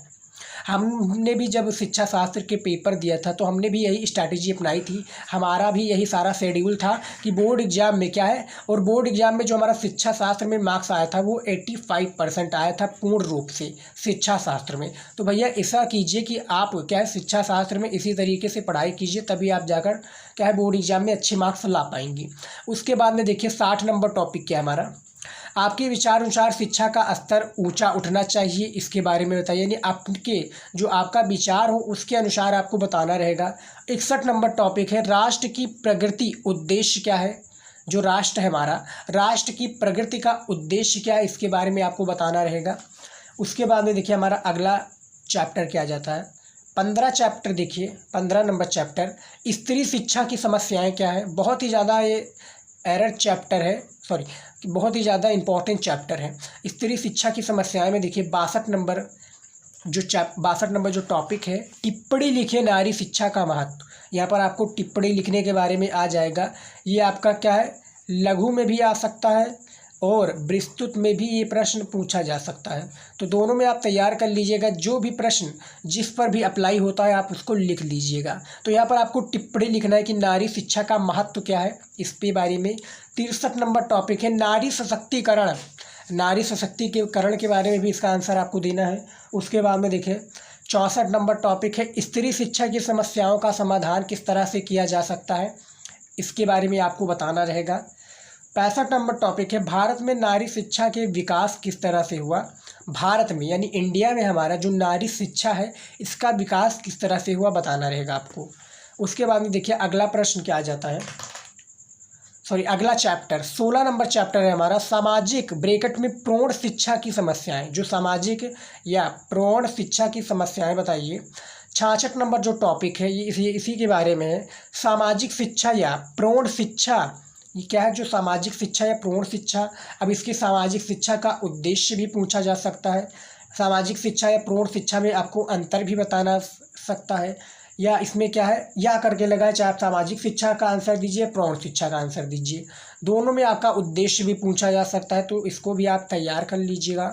हमने भी जब शिक्षा शास्त्र के पेपर दिया था तो हमने भी यही स्ट्रैटेजी अपनाई थी, हमारा भी यही सारा शेड्यूल था कि बोर्ड एग्जाम में क्या है, और बोर्ड एग्जाम में जो हमारा शिक्षा शास्त्र में मार्क्स आया था वो 85% आया था पूर्ण रूप से शिक्षा शास्त्र में। तो भैया ऐसा कीजिए कि आप क्या है शिक्षा शास्त्र में इसी तरीके से पढ़ाई कीजिए, तभी आप जाकर क्या है बोर्ड एग्जाम में अच्छे मार्क्स ला पाएंगे। उसके बाद में देखिए 60 नंबर टॉपिक क्या है हमारा, आपके विचार अनुसार शिक्षा का स्तर ऊंचा उठना चाहिए, इसके बारे में बताइए, यानी आपके जो आपका विचार हो उसके अनुसार आपको बताना रहेगा। 61 नंबर टॉपिक है राष्ट्र की प्रगति उद्देश्य क्या है, जो राष्ट्र है हमारा, राष्ट्र की प्रगति का उद्देश्य क्या है, इसके बारे में आपको बताना रहेगा। उसके बाद में देखिए हमारा अगला चैप्टर क्या जाता है, 15 चैप्टर देखिए, 15 नंबर चैप्टर स्त्री शिक्षा की समस्याएँ क्या है। बहुत ही ज़्यादा ये एरर चैप्टर है, सॉरी बहुत ही ज़्यादा इंपॉर्टेंट चैप्टर है स्त्री शिक्षा की समस्याएं में। देखिए 62 नंबर जो टॉपिक है टिप्पणी लिखे नारी शिक्षा का महत्व, यहाँ पर आपको टिप्पणी लिखने के बारे में आ जाएगा। ये आपका क्या है लघु में भी आ सकता है और विस्तृत में भी ये प्रश्न पूछा जा सकता है, तो दोनों में आप तैयार कर लीजिएगा। जो भी प्रश्न जिस पर भी अप्लाई होता है आप उसको लिख लीजिएगा। तो यहाँ पर आपको टिप्पणी लिखना है कि नारी शिक्षा का महत्व क्या है, इस पे बारे में। 63 नंबर टॉपिक है नारी सशक्तिकरण, नारी सशक्तिकरण के बारे में भी इसका आंसर आपको देना है। उसके बाद में देखिए 64 नंबर टॉपिक है स्त्री शिक्षा की समस्याओं का समाधान किस तरह से किया जा सकता है, इसके बारे में आपको बताना रहेगा। 65 नंबर टॉपिक है भारत में नारी शिक्षा के विकास किस तरह से हुआ, भारत में यानी इंडिया में हमारा जो नारी शिक्षा है इसका विकास किस तरह से हुआ बताना रहेगा आपको। उसके बाद में देखिए अगला प्रश्न क्या आ जाता है सॉरी अगला चैप्टर 16 नंबर चैप्टर है हमारा सामाजिक ब्रैकेट में प्रौढ़ शिक्षा की समस्याएं। जो सामाजिक या प्रौढ़ शिक्षा की समस्याएं बताइए। 66 नंबर जो टॉपिक है ये इसी के बारे में है, सामाजिक शिक्षा या प्रौढ़ शिक्षा। ये क्या है? जो सामाजिक शिक्षा या प्रौढ़ शिक्षा। अब इसकी सामाजिक शिक्षा का उद्देश्य भी पूछा जा सकता है। सामाजिक शिक्षा या प्रौढ़ शिक्षा में आपको अंतर भी बताना सकता है, या इसमें क्या है या करके लगाए, चाहे आप सामाजिक शिक्षा का आंसर दीजिए, प्रौढ़ शिक्षा का आंसर दीजिए, दोनों में आपका उद्देश्य भी पूछा जा सकता है, तो इसको भी आप तैयार कर लीजिएगा।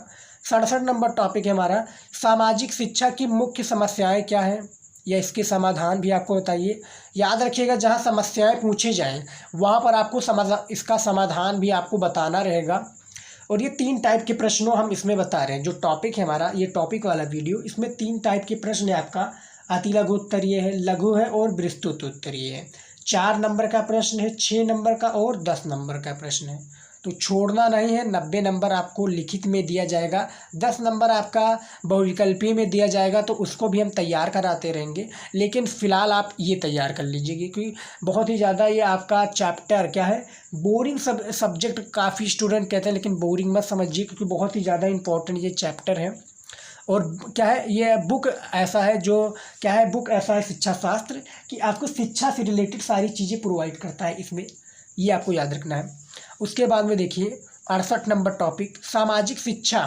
67 नंबर टॉपिक है हमारा सामाजिक शिक्षा की मुख्य समस्याएं क्या है, या इसके समाधान भी आपको बताइए। याद रखिएगा जहाँ समस्याएं पूछे जाएं वहाँ पर आपको इसका समाधान भी आपको बताना रहेगा। और ये 3 टाइप के प्रश्नों हम इसमें बता रहे हैं। जो टॉपिक है हमारा, ये टॉपिक वाला वीडियो, इसमें 3 टाइप के प्रश्न है आपका, अति लघु उत्तरीय है, लघु है और विस्तृत उत्तरीय है। 4 नंबर का प्रश्न है, 6 नंबर का और 10 नंबर का प्रश्न है, तो छोड़ना नहीं है। 90 नंबर आपको लिखित में दिया जाएगा, 10 नंबर आपका बहुविकल्पीय में दिया जाएगा, तो उसको भी हम तैयार कराते रहेंगे। लेकिन फ़िलहाल आप ये तैयार कर लीजिए क्योंकि बहुत ही ज़्यादा ये आपका चैप्टर क्या है, बोरिंग सब्जेक्ट काफ़ी स्टूडेंट कहते हैं, लेकिन बोरिंग मत समझिए क्योंकि बहुत ही ज़्यादा इंपॉर्टेंट ये चैप्टर है। और क्या है, ये बुक ऐसा है जो क्या है, बुक ऐसा है शिक्षा शास्त्र कि आपको शिक्षा से रिलेटेड सारी चीज़ें प्रोवाइड करता है इसमें, ये आपको याद रखना है। उसके बाद में देखिए 68 नंबर टॉपिक सामाजिक शिक्षा।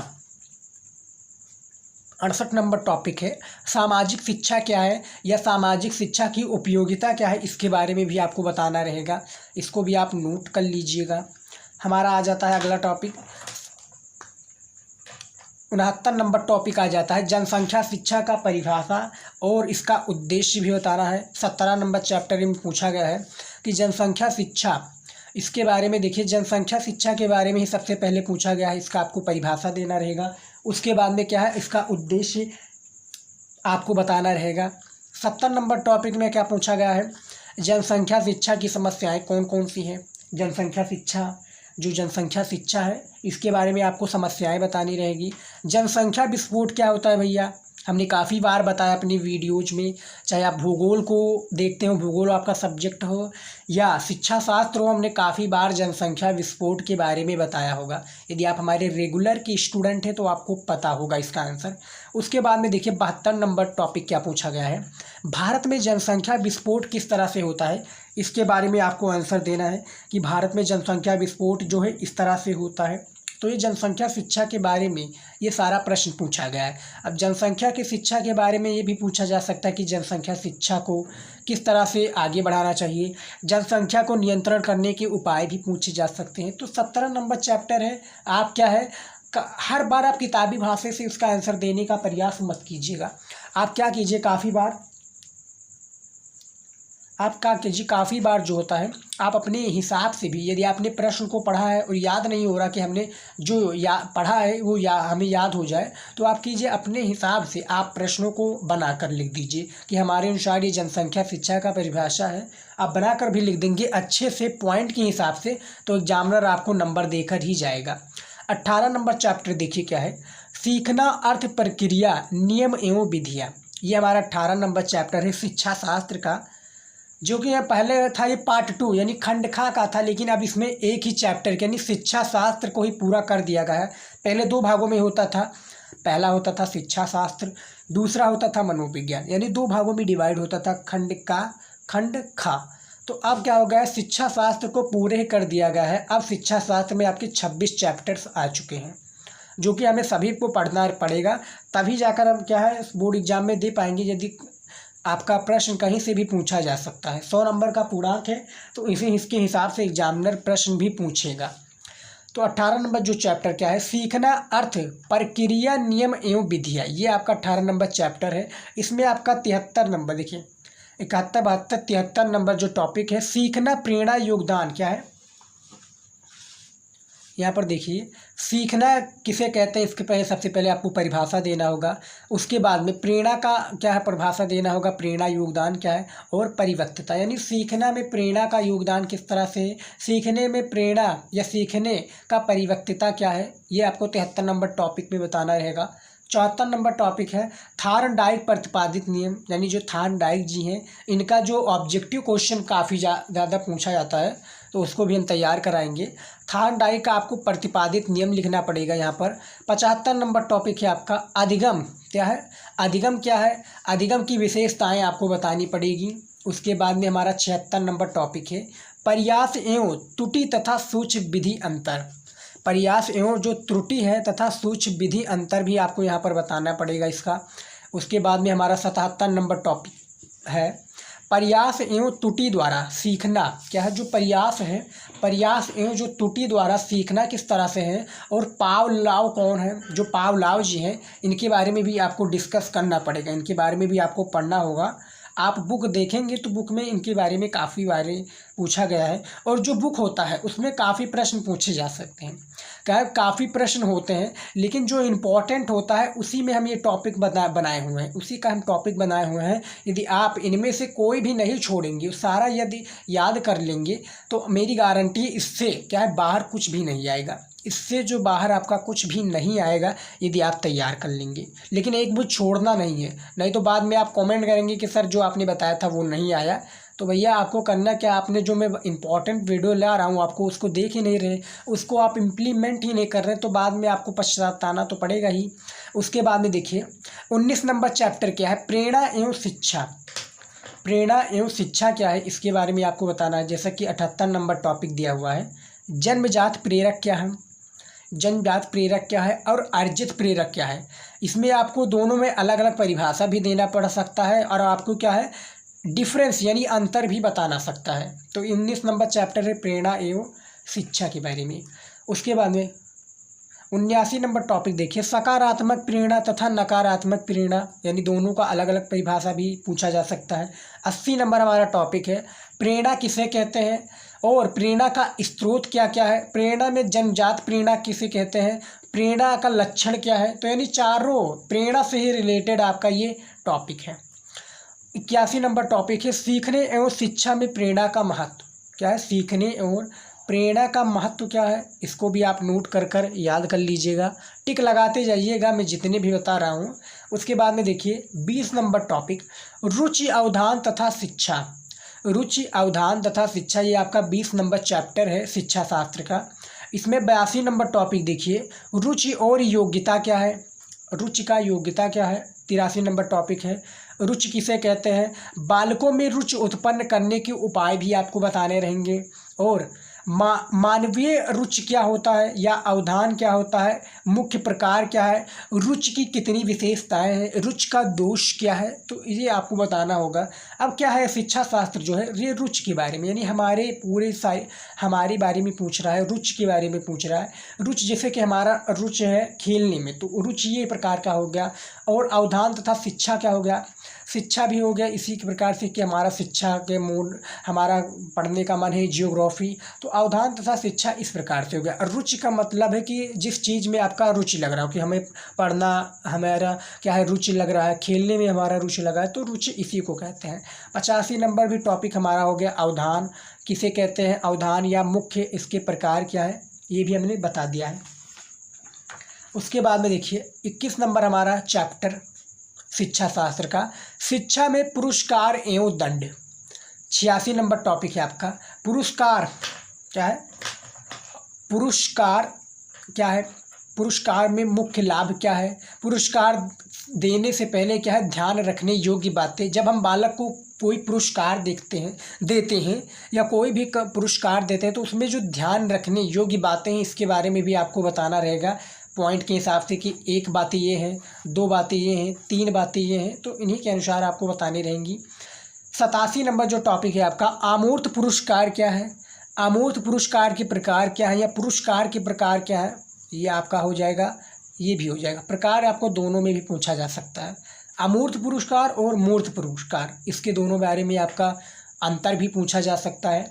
68 नंबर टॉपिक है सामाजिक शिक्षा क्या है, या सामाजिक शिक्षा की उपयोगिता क्या है, इसके बारे में भी आपको बताना रहेगा। इसको भी आप नोट कर लीजिएगा। हमारा आ जाता है अगला टॉपिक 69 नंबर टॉपिक आ जाता है जनसंख्या शिक्षा का परिभाषा और इसका उद्देश्य भी बताना है। 17 नंबर चैप्टर में पूछा गया है कि जनसंख्या शिक्षा, इसके बारे में देखिए जनसंख्या शिक्षा के बारे में ही सबसे पहले पूछा गया है, इसका आपको परिभाषा देना रहेगा। उसके बाद में क्या है, इसका उद्देश्य आपको बताना रहेगा। 70 नंबर टॉपिक में क्या पूछा गया है, जनसंख्या शिक्षा की समस्याएं कौन कौन सी हैं। जनसंख्या शिक्षा, जो जनसंख्या शिक्षा है इसके बारे में आपको समस्याएं बतानी रहेगी। जनसंख्या विस्फोट क्या होता है भैया, हमने काफ़ी बार बताया अपनी वीडियोज में, चाहे आप भूगोल को देखते हो, भूगोल आपका सब्जेक्ट हो या शिक्षा शास्त्र हो, हमने काफ़ी बार जनसंख्या विस्फोट के बारे में बताया होगा। यदि आप हमारे रेगुलर के स्टूडेंट हैं तो आपको पता होगा इसका आंसर। उसके बाद में देखिए 72 नंबर टॉपिक क्या पूछा गया है, भारत में जनसंख्या विस्फोट किस तरह से होता है, इसके बारे में आपको आंसर देना है कि भारत में जनसंख्या विस्फोट जो है इस तरह से होता है। तो ये जनसंख्या शिक्षा के बारे में ये सारा प्रश्न पूछा गया है। अब जनसंख्या की शिक्षा के बारे में ये भी पूछा जा सकता है कि जनसंख्या शिक्षा को किस तरह से आगे बढ़ाना चाहिए, जनसंख्या को नियंत्रण करने के उपाय भी पूछे जा सकते हैं। तो 17 नंबर चैप्टर है, आप क्या है हर बार आप किताबी भाषा से इसका आंसर देने का प्रयास मत कीजिएगा। आप क्या कीजिए, काफ़ी बार जो होता है आप अपने हिसाब से भी, यदि आपने प्रश्न को पढ़ा है और याद नहीं हो रहा कि हमने जो पढ़ा है वो हमें याद हो जाए, तो आप कीजिए अपने हिसाब से आप प्रश्नों को बनाकर लिख दीजिए कि हमारे अनुसार ये जनसंख्या शिक्षा का परिभाषा है। आप बनाकर भी लिख देंगे अच्छे से पॉइंट के हिसाब से, तो एग्जामिनर आपको नंबर देकर ही जाएगा। 18 नंबर चैप्टर देखिए क्या है, सीखना, अर्थ, प्रक्रिया, नियम एवं विधियाँ। ये हमारा 18 नंबर चैप्टर है शिक्षा शास्त्र का, जो कि पहले था ये पार्ट 2 यानी खंडखा का था, लेकिन अब इसमें एक ही चैप्टर यानी शिक्षा शास्त्र को ही पूरा कर दिया गया है। पहले 2 भागों में होता था, पहला होता था शिक्षा शास्त्र, दूसरा होता था मनोविज्ञान, यानी 2 भागों में डिवाइड होता था, खंडखा। तो अब क्या हो गया है, शिक्षा शास्त्र को पूरे कर दिया गया है। अब शिक्षा शास्त्र में आपके 26 चैप्टर्स आ चुके हैं, जो कि हमें सभी को पढ़ना पड़ेगा, तभी जाकर हम क्या है बोर्ड एग्जाम में दे पाएंगे। यदि आपका प्रश्न कहीं से भी पूछा जा सकता है, 100 नंबर का पूर्णांक है, तो इसके हिसाब से एग्जामिनर प्रश्न भी पूछेगा। तो 18 नंबर जो चैप्टर क्या है, सीखना, अर्थ, प्रक्रिया, नियम एवं विधियाँ, ये आपका 18 नंबर चैप्टर है। इसमें आपका 73 नंबर देखिए 71, 72, 73 नंबर जो टॉपिक है सीखना, प्रेरणा, योगदान क्या है। यहाँ पर देखिए सीखना किसे कहते हैं, इसके पहले सबसे पहले आपको परिभाषा देना होगा। उसके बाद में प्रेरणा का क्या है, परिभाषा देना होगा, प्रेरणा योगदान क्या है, और परिवक्तता यानी सीखना में प्रेरणा का योगदान किस तरह से है, सीखने में प्रेरणा या सीखने का परिवक्तता क्या है, ये आपको 73 नंबर टॉपिक में बताना रहेगा। 74 नंबर टॉपिक है थार्नडाइक प्रतिपादित नियम, यानी जो थार्नडाइक जी हैं इनका जो ऑब्जेक्टिव क्वेश्चन काफ़ी ज़्यादा पूछा जाता है, तो उसको भी हम तैयार कराएंगे। थार्नडाइक का आपको प्रतिपादित नियम लिखना पड़ेगा यहाँ पर। 75 नंबर टॉपिक है आपका अधिगम। क्या है अधिगम? क्या है अधिगम की विशेषताएं आपको बतानी पड़ेगी। उसके बाद में हमारा 76 नंबर टॉपिक है प्रयास एवं त्रुटि तथा सूक्ष्म विधि अंतर। प्रयास एवं जो त्रुटि है तथा सूक्ष्म विधि अंतर भी आपको यहाँ पर बताना पड़ेगा इसका। उसके बाद में हमारा 77 नंबर टॉपिक है प्रयास एवं त्रुटि द्वारा सीखना। क्या है? जो प्रयास है, प्रयास एवं जो त्रुटि द्वारा सीखना किस तरह से है, और पावलाव कौन है? जो पावलाव जी हैं इनके बारे में भी आपको डिस्कस करना पड़ेगा, इनके बारे में भी आपको पढ़ना होगा। आप बुक देखेंगे तो बुक में इनके बारे में काफ़ी बारे पूछा गया है, और जो बुक होता है उसमें काफ़ी प्रश्न पूछे जा सकते हैं। क्या काफ़ी प्रश्न होते हैं, लेकिन जो इम्पोर्टेंट होता है उसी में हम ये टॉपिक बनाए हुए हैं, उसी का हम टॉपिक बनाए हुए हैं। यदि आप इनमें से कोई भी नहीं छोड़ेंगे, सारा यदि याद कर लेंगे, तो मेरी गारंटी इससे क्या है बाहर कुछ भी नहीं आएगा। इससे जो बाहर आपका कुछ भी नहीं आएगा यदि आप तैयार कर लेंगे। लेकिन एक बुक छोड़ना नहीं है, नहीं तो बाद में आप कमेंट करेंगे कि सर जो आपने बताया था वो नहीं आया। तो भैया आपको करना क्या, आपने जो मैं इंपॉर्टेंट वीडियो ला रहा हूँ आपको उसको देख ही नहीं रहे, उसको आप इम्प्लीमेंट ही नहीं कर रहे, तो बाद में आपको पछताना तो पड़ेगा ही। उसके बाद में देखिए 19 नंबर चैप्टर क्या है प्रेरणा एवं शिक्षा। प्रेरणा एवं शिक्षा क्या है इसके बारे में आपको बताना है। जैसा कि 78 नंबर टॉपिक दिया हुआ है जन्मजात प्रेरक क्या है, जन्मजात प्रेरक क्या है और अर्जित प्रेरक क्या है। इसमें आपको दोनों में अलग अलग परिभाषा भी देना पड़ सकता है, और आपको क्या है डिफरेंस यानी अंतर भी बताना सकता है। तो 19 नंबर चैप्टर है प्रेरणा एवं शिक्षा के बारे में। उसके बाद में 79 नंबर टॉपिक देखिए सकारात्मक प्रेरणा तथा नकारात्मक प्रेरणा, यानी दोनों का अलग अलग परिभाषा भी पूछा जा सकता है। 80 नंबर हमारा टॉपिक है प्रेरणा किसे कहते हैं और प्रेरणा का स्रोत क्या क्या है। प्रेरणा में जन्मजात प्रेरणा किसे कहते हैं, प्रेरणा का लक्षण क्या है। तो यानी चारों प्रेरणा से ही रिलेटेड आपका ये टॉपिक है। 81 नंबर टॉपिक है सीखने एवं शिक्षा में प्रेरणा का महत्व। क्या है? सीखने एवं प्रेरणा का महत्व क्या है, इसको भी आप नोट कर याद कर लीजिएगा, टिक लगाते जाइएगा मैं जितने भी बता रहा हूँ। उसके बाद में देखिए 20 नंबर टॉपिक रुचि अवधान तथा शिक्षा। रुचि अवधान तथा शिक्षा ये आपका 20 नंबर चैप्टर है शिक्षा शास्त्र का। इसमें 82 नंबर टॉपिक देखिए रुचि और योग्यता क्या है, रुचि का योग्यता क्या है। 83 नंबर टॉपिक है रुचि किसे कहते हैं, बालकों में रुचि उत्पन्न करने के उपाय भी आपको बताने रहेंगे। और मानवीय रुचि क्या होता है या अवधान क्या होता है, मुख्य प्रकार क्या है, रुचि की कितनी विशेषताएं हैं, रुचि का दोष क्या है, तो ये आपको बताना होगा। अब क्या है शिक्षा शास्त्र जो है ये रुचि के बारे में, यानी हमारे पूरे हमारे बारे में पूछ रहा है, रुचि के बारे में पूछ रहा है। रुचि जैसे कि हमारा रुचि है खेलने में, तो रुचि ये प्रकार का हो गया। और अवधान तथा शिक्षा क्या हो गया, शिक्षा भी हो गया इसी के प्रकार से कि हमारा शिक्षा के मूल हमारा पढ़ने का मन है जियोग्राफी, तो अवधान तथा शिक्षा इस प्रकार से हो गया। और रुचि का मतलब है कि जिस चीज़ में आपका रुचि लग रहा हो, कि हमें पढ़ना हमारा क्या है रुचि लग रहा है, खेलने में हमारा रुचि लगा है, तो रुचि इसी को कहते हैं। 85 नंबर भी टॉपिक हमारा हो गया अवधान किसे कहते हैं, अवधान या मुख्य इसके प्रकार क्या है ये भी हमने बता दिया है। उसके बाद में देखिए 21 नंबर हमारा चैप्टर शिक्षा शास्त्र का शिक्षा में पुरस्कार एवं दंड। 86 नंबर टॉपिक है आपका पुरस्कार क्या है, पुरस्कार क्या है, पुरस्कार में मुख्य लाभ क्या है, पुरस्कार देने से पहले क्या है ध्यान रखने योग्य बातें। जब हम बालक को कोई पुरस्कार देते हैं या कोई भी पुरस्कार देते हैं तो उसमें जो ध्यान रखने योग्य बातें हैं इसके बारे में भी आपको बताना रहेगा पॉइंट के हिसाब से कि एक बातें ये हैं, दो बातें ये हैं, तीन बातें ये हैं, तो इन्हीं के अनुसार आपको बतानी रहेंगी। 87 नंबर जो टॉपिक है आपका अमूर्त पुरस्कार क्या है, अमूर्त पुरस्कार के प्रकार क्या है या पुरस्कार के प्रकार क्या है, ये आपका हो जाएगा, ये भी हो जाएगा। प्रकार आपको दोनों में भी पूछा जा सकता है, अमूर्त पुरस्कार और मूर्त पुरस्कार, इसके दोनों बारे में आपका अंतर भी पूछा जा सकता है।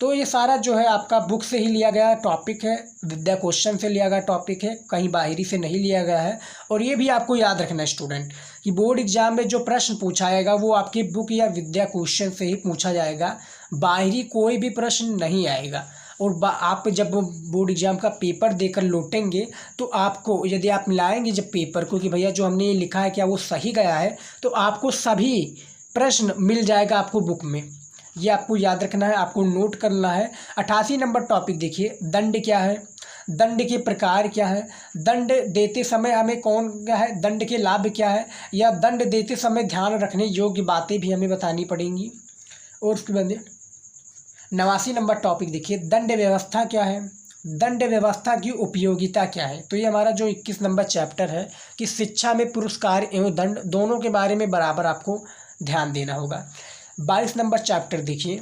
तो ये सारा जो है आपका बुक से ही लिया गया टॉपिक है, विद्या क्वेश्चन से लिया गया टॉपिक है, कहीं बाहरी से नहीं लिया गया है। और ये भी आपको याद रखना है स्टूडेंट कि बोर्ड एग्जाम में जो प्रश्न पूछा जाएगा वो आपकी बुक या विद्या क्वेश्चन से ही पूछा जाएगा, बाहरी कोई भी प्रश्न नहीं आएगा। और आप जब बोर्ड एग्जाम का पेपर देकर लौटेंगे तो आपको, यदि आप लाएंगे जब पेपर को कि भैया जो हमने ये लिखा है क्या वो सही गया है, तो आपको सभी प्रश्न मिल जाएगा आपको बुक में। ये आपको याद रखना है, आपको नोट करना है। 88 नंबर टॉपिक देखिए, दंड क्या है, दंड के प्रकार क्या है, दंड देते समय हमें कौन क्या है, दंड के लाभ क्या है, या दंड देते समय ध्यान रखने योग्य बातें भी हमें बतानी पड़ेंगी। और उसके बाद 89 नंबर टॉपिक देखिए, दंड व्यवस्था क्या है, दंड व्यवस्था की उपयोगिता क्या है। तो ये हमारा जो 21 नंबर चैप्टर है कि शिक्षा में पुरस्कार एवं दंड दोनों के बारे में बराबर आपको ध्यान देना होगा। 22 नंबर चैप्टर देखिए,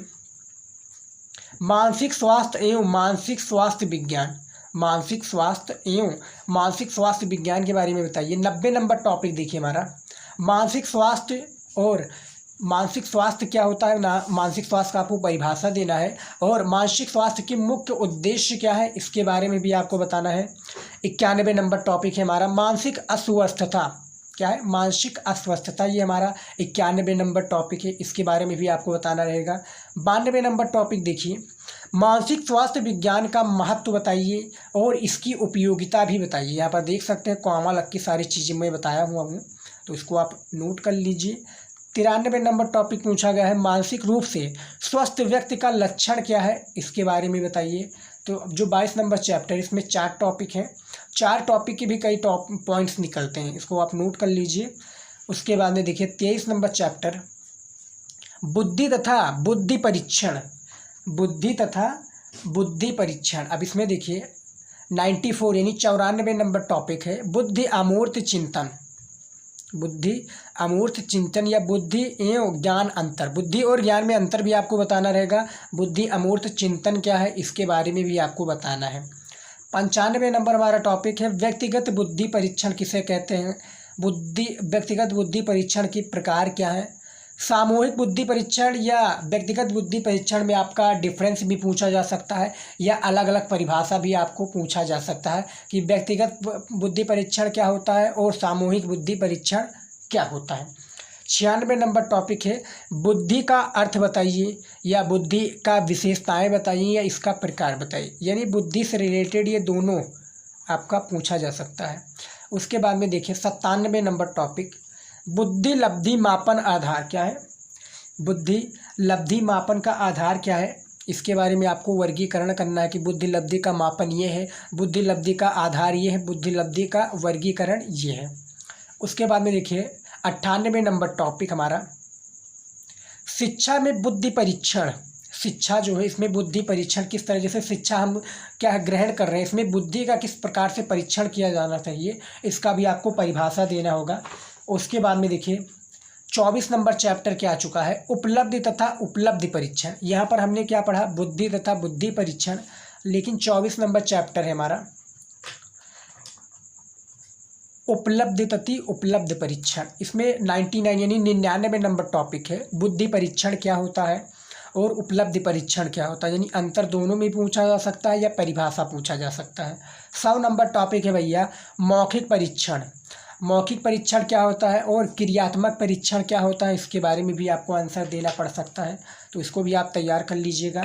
मानसिक स्वास्थ्य एवं मानसिक स्वास्थ्य विज्ञान, मानसिक स्वास्थ्य एवं मानसिक स्वास्थ्य विज्ञान के बारे में बताइए। 90 नंबर टॉपिक देखिए हमारा, मानसिक स्वास्थ्य और मानसिक स्वास्थ्य क्या होता है ना, मानसिक स्वास्थ्य का आपको परिभाषा देना है, और मानसिक स्वास्थ्य की मुख्य उद्देश्य क्या है इसके बारे में भी आपको बताना है। 91 नंबर टॉपिक है हमारा, मानसिक अस्वस्थता क्या है, मानसिक अस्वस्थता, ये हमारा 91 नंबर टॉपिक है, इसके बारे में भी आपको बताना रहेगा। 92 नंबर टॉपिक देखिए, मानसिक स्वास्थ्य विज्ञान का महत्व बताइए और इसकी उपयोगिता भी बताइए। यहाँ पर देख सकते हैं कॉमा लग की सारी चीज़ें मैं बताया हुआ हूँ, तो इसको आप नोट कर लीजिए। 93 नंबर टॉपिक पूछा गया है, मानसिक रूप से स्वस्थ व्यक्ति का लक्षण क्या है, इसके बारे में बताइए। तो जो 22 नंबर चैप्टर, इसमें 4 टॉपिक हैं, 4 टॉपिक के भी कई टॉप पॉइंट्स निकलते हैं, इसको आप नोट कर लीजिए। उसके बाद में देखिए 23 नंबर चैप्टर, बुद्धि तथा बुद्धि परीक्षण, बुद्धि तथा बुद्धि परीक्षण। अब इसमें देखिए 94 यानी 94 नंबर टॉपिक है, बुद्धि अमूर्त चिंतन, बुद्धि अमूर्त चिंतन या बुद्धि एवं ज्ञान अंतर, बुद्धि और ज्ञान में अंतर भी आपको बताना रहेगा। बुद्धि अमूर्त चिंतन क्या है इसके बारे में भी आपको बताना है। 95 नंबर हमारा टॉपिक है, व्यक्तिगत बुद्धि परीक्षण किसे कहते हैं, व्यक्तिगत बुद्धि परीक्षण के प्रकार क्या है। सामूहिक बुद्धि परीक्षण या व्यक्तिगत बुद्धि परीक्षण में आपका डिफरेंस भी पूछा जा सकता है, या अलग अलग परिभाषा भी आपको पूछा जा सकता है कि व्यक्तिगत बुद्धि परीक्षण क्या होता है और सामूहिक बुद्धि परीक्षण क्या होता है। 96 नंबर टॉपिक है, बुद्धि का अर्थ बताइए या बुद्धि का विशेषताएं बताइए या इसका प्रकार बताइए, यानी बुद्धि से रिलेटेड ये दोनों आपका पूछा जा सकता है। उसके बाद में देखिए 97 नंबर टॉपिक, बुद्धि लब्धि मापन आधार क्या है, बुद्धि लब्धि मापन का आधार क्या है, इसके बारे में आपको वर्गीकरण करना है कि बुद्धि लब्धि का मापन ये है, बुद्धि लब्धि का आधार ये है, बुद्धि लब्धि का वर्गीकरण ये है। उसके बाद में देखिए 98 नंबर टॉपिक हमारा, शिक्षा में बुद्धि परीक्षण, शिक्षा जो है इसमें बुद्धि परीक्षण किस तरह, जैसे शिक्षा हम क्या ग्रहण कर रहे हैं, इसमें बुद्धि का किस प्रकार से परीक्षण किया जाना चाहिए, इसका भी आपको परिभाषा देना होगा। उसके बाद में देखिए 24 नंबर चैप्टर क्या आ चुका है, उपलब्धि तथा उपलब्धि परीक्षण। यहाँ पर हमने क्या पढ़ा, बुद्धि तथा बुद्धि परीक्षण, लेकिन 24 नंबर चैप्टर है हमारा उपलब्धि तथा उपलब्ध परीक्षण। इसमें 99 यानी 99 नंबर टॉपिक है, बुद्धि परीक्षण क्या होता है और उपलब्धि परीक्षण क्या होता है, यानी अंतर दोनों में पूछा जा सकता है या परिभाषा पूछा जा सकता है। 100 नंबर टॉपिक है भैया मौखिक परीक्षण, मौखिक परीक्षण क्या होता है और क्रियात्मक परीक्षण क्या होता है, इसके बारे में भी आपको आंसर देना पड़ सकता है, तो इसको भी आप तैयार कर लीजिएगा।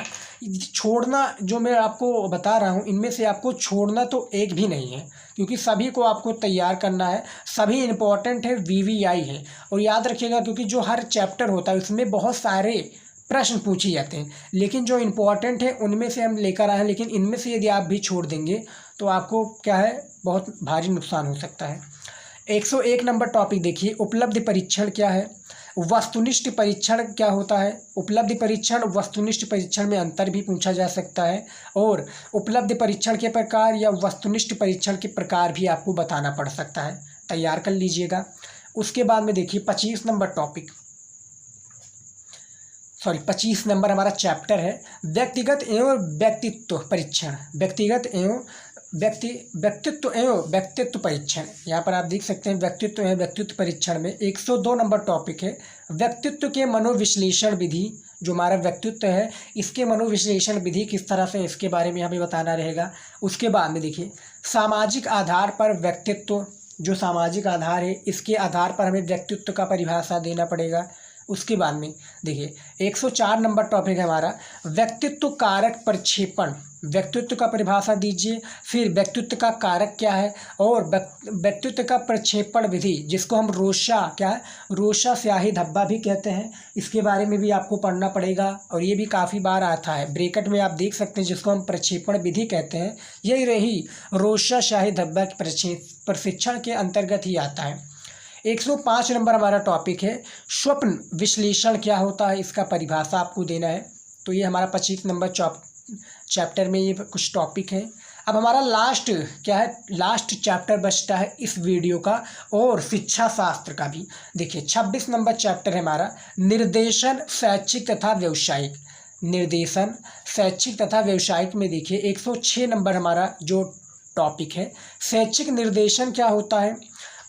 छोड़ना जो मैं आपको बता रहा हूँ इनमें से आपको छोड़ना तो एक भी नहीं है, क्योंकि सभी को आपको तैयार करना है, सभी इम्पोर्टेंट है, VVI है। और याद रखिएगा क्योंकि जो हर चैप्टर होता है उसमें बहुत सारे प्रश्न पूछे जाते हैं, लेकिन जो इम्पोर्टेंट है उनमें से हम लेकर आए हैं, लेकिन इनमें से यदि आप भी छोड़ देंगे तो आपको क्या है बहुत भारी नुकसान हो सकता है। 101 नंबर टॉपिक देखिए, उपलब्धि परीक्षण क्या है, वस्तुनिष्ठ परीक्षण क्या होता है। उपलब्धि परीक्षण वस्तुनिष्ठ परीक्षण में अंतर भी पूछा जा सकता है, और उपलब्धि परीक्षण के प्रकार या वस्तुनिष्ठ परीक्षण के प्रकार भी आपको बताना पड़ सकता है, तैयार कर लीजिएगा। उसके बाद में देखिए 25 नंबर टॉपिक 25 नंबर हमारा चैप्टर है व्यक्तिगत एवं व्यक्तित्व परीक्षण, व्यक्तिगत एवं व्यक्तित्व एवं व्यक्तित्व परीक्षण। यहाँ पर आप देख सकते हैं व्यक्तित्व एवं व्यक्तित्व परीक्षण में 102 नंबर टॉपिक है व्यक्तित्व के मनोविश्लेषण विधि। जो हमारा व्यक्तित्व है इसके मनोविश्लेषण विधि किस तरह से, इसके बारे में हमें बताना रहेगा। उसके बाद में देखिए सामाजिक आधार पर व्यक्तित्व, जो सामाजिक आधार है इसके आधार पर हमें व्यक्तित्व का परिभाषा देना पड़ेगा। उसके बाद में देखिए 104 नंबर टॉपिक है हमारा व्यक्तित्व कारक प्रक्षेपण। व्यक्तित्व का परिभाषा दीजिए, फिर व्यक्तित्व का कारक क्या है और व्यक्तित्व का प्रक्षेपण विधि जिसको हम रोशा क्या है रोशा स्याही धब्बा भी कहते हैं, इसके बारे में भी आपको पढ़ना पड़ेगा और ये भी काफ़ी बार आता है ब्रैकेट में आप देख सकते हैं जिसको हम प्रक्षेपण विधि कहते हैं। यही रही रोशा स्याही धब्बा के प्रशिक्षण के अंतर्गत ही आता है। 105 नंबर हमारा टॉपिक है स्वप्न विश्लेषण क्या होता है, इसका परिभाषा आपको देना है। तो ये हमारा 25 नंबर चैप्टर में ये कुछ टॉपिक है। अब हमारा लास्ट क्या है, लास्ट चैप्टर बचता है इस वीडियो का और शिक्षा शास्त्र का भी। देखिए 26 नंबर चैप्टर है हमारा निर्देशन शैक्षिक तथा व्यावसायिक। निर्देशन शैक्षिक तथा व्यावसायिक में देखिए 106 नंबर हमारा जो टॉपिक है शैक्षिक निर्देशन क्या होता है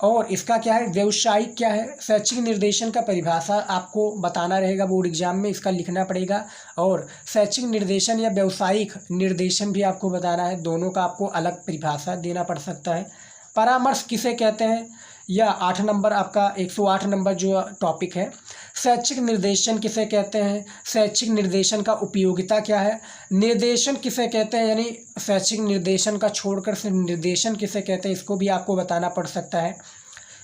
और इसका क्या है व्यावसायिक क्या है। शैक्षिक निर्देशन का परिभाषा आपको बताना रहेगा बोर्ड एग्जाम में, इसका लिखना पड़ेगा। और शैक्षिक निर्देशन या व्यावसायिक निर्देशन भी आपको बताना है, दोनों का आपको अलग परिभाषा देना पड़ सकता है। परामर्श किसे कहते हैं या 8 नंबर आपका 108 नंबर जो टॉपिक है शैक्षिक निर्देशन किसे कहते हैं, शैक्षिक निर्देशन का उपयोगिता क्या है। निर्देशन किसे कहते हैं यानी शैक्षिक निर्देशन का छोड़कर सिर्फ निर्देशन किसे कहते हैं इसको भी आपको बताना पड़ सकता है।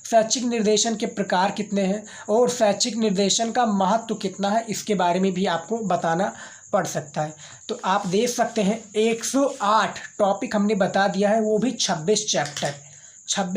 शैक्षिक निर्देशन के प्रकार कितने हैं और शैक्षिक निर्देशन का महत्व कितना है इसके बारे में भी आपको बताना पड़ सकता है। तो आप देख सकते हैं 108 टॉपिक हमने बता दिया है, वो भी 26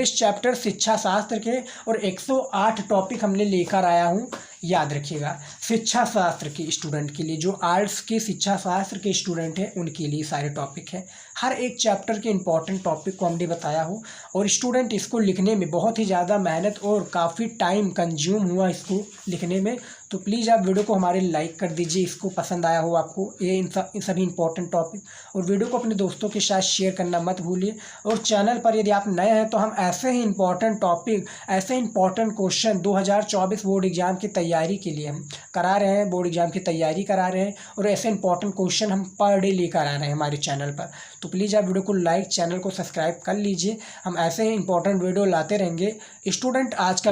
चैप्टर शिक्षा शास्त्र के और 108 टॉपिक हमने लेकर आया हूँ। याद रखिएगा शिक्षा शास्त्र के स्टूडेंट के लिए, जो आर्ट्स के शिक्षा शास्त्र के स्टूडेंट हैं उनके लिए सारे टॉपिक हैं। हर एक चैप्टर के इंपॉर्टेंट टॉपिक को हमने बताया हो और स्टूडेंट इसको लिखने में बहुत ही ज़्यादा मेहनत और काफ़ी टाइम कंज्यूम हुआ इसको लिखने में। तो प्लीज़ आप वीडियो को हमारे लाइक कर दीजिए, इसको पसंद आया हो आपको ये इन सभी इंपॉर्टेंट टॉपिक, और वीडियो को अपने दोस्तों के साथ शेयर करना मत भूलिए। और चैनल पर यदि आप नए हैं तो हम ऐसे ही इंपॉर्टेंट टॉपिक, ऐसे इंपॉर्टेंट क्वेश्चन 2024 बोर्ड एग्जाम की तैयारी के लिए हम करा रहे हैं, बोर्ड एग्जाम की तैयारी करा रहे हैं और ऐसे इंपॉर्टेंट क्वेश्चन हम पर डे लेकर आ रहे हैं हमारे चैनल पर। तो प्लीज़ आप वीडियो को लाइक, चैनल को सब्सक्राइब कर लीजिए, हम ऐसे ही इंपॉर्टेंट वीडियो लाते रहेंगे। स्टूडेंट आज का